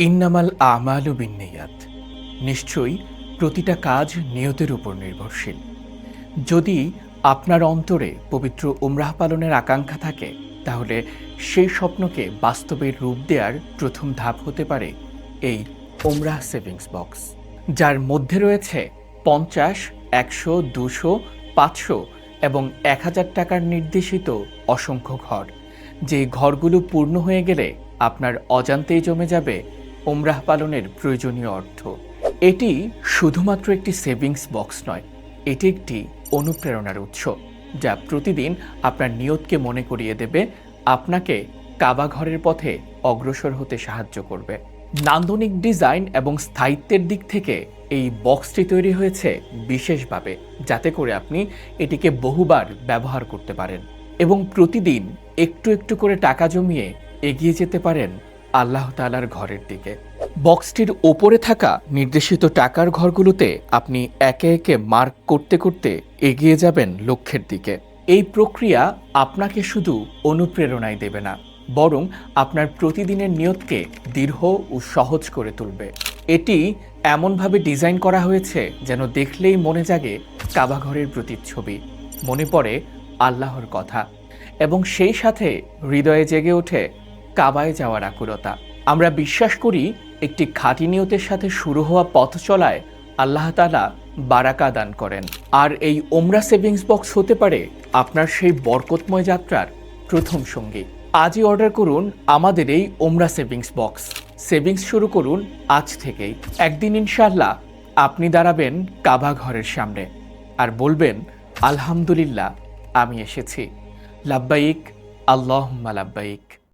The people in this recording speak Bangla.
ইন্নামাল আমালু বিন্নিয়াত। নিশ্চয়ই প্রতিটা কাজ নিয়তের উপর নির্ভরশীল। যদি আপনার অন্তরে পবিত্র উমরাহ পালনের আকাঙ্ক্ষা থাকে, তাহলে সেই স্বপ্নকে বাস্তবে রূপ দেওয়ার প্রথম ধাপ হতে পারে এই উমরাহ সেভিংস বক্স, যার মধ্যে রয়েছে 50, 100, 200, 500 এবং 1000 টাকার নির্দেশিত অসংখ্য ঘর। যে ঘরগুলো পূর্ণ হয়ে গেলে আপনার অজান্তেই জমে যাবে উমরাহ পালনের প্রয়োজনীয় অর্থ। এটি শুধুমাত্র একটি সেভিংস বক্স নয়, এটি একটি অনুপ্রেরণার উৎস, যা প্রতিদিন আপনার নিয়তকে মনে করিয়ে দেবে, আপনাকে কাবা ঘরের পথে অগ্রসর হতে সাহায্য করবে। নান্দনিক ডিজাইন এবং স্থায়িত্বের দিক থেকে এই বক্সটি তৈরি হয়েছে বিশেষভাবে, যাতে করে আপনি এটিকে বহুবার ব্যবহার করতে পারেন এবং প্রতিদিন একটু একটু করে টাকা জমিয়ে এগিয়ে যেতে পারেন আল্লাহ তাআলার ঘরের দিকে। বক্সটির ওপরে থাকা নির্দেশিত টাকার ঘরগুলোতে আপনি একে একে মার্ক করতে করতে এগিয়ে যাবেন লক্ষ্যের দিকে। এই প্রক্রিয়া আপনাকে শুধু অনুপ্রেরণাই দেবে না, বরং আপনার প্রতিদিনের নিয়তকে দৃঢ় ও সহজ করে তুলবে। এটি এমনভাবে ডিজাইন করা হয়েছে যেন দেখলেই মনে জাগে কাবা ঘরের প্রতিচ্ছবি, মনে পড়ে আল্লাহর কথা এবং সেই সাথে হৃদয়ে জেগে ওঠে কাবায় যাওয়ার আকুলতা। আমরা বিশ্বাস করি একটি খাঁটি নিয়তের সাথে শুরু হওয়া পথ চলায় আল্লাহ তাআলা বারাকা দান করেন, আর এই ওমরা সেভিংস বক্স হতে পারে আপনার সেই বরকতময় যাত্রার প্রথম সঙ্গী। আজই অর্ডার করুন আমাদের এই ওমরা সেভিংস বক্স। সেভিংস শুরু করুন আজ থেকেই। একদিন ইনশাআল্লাহ আপনি দাঁড়াবেন কাবা ঘরের সামনে আর বলবেন, আলহামদুলিল্লাহ, আমি এসেছি। লাব্বাইক আল্লাহুম্মা লাব্বাইক।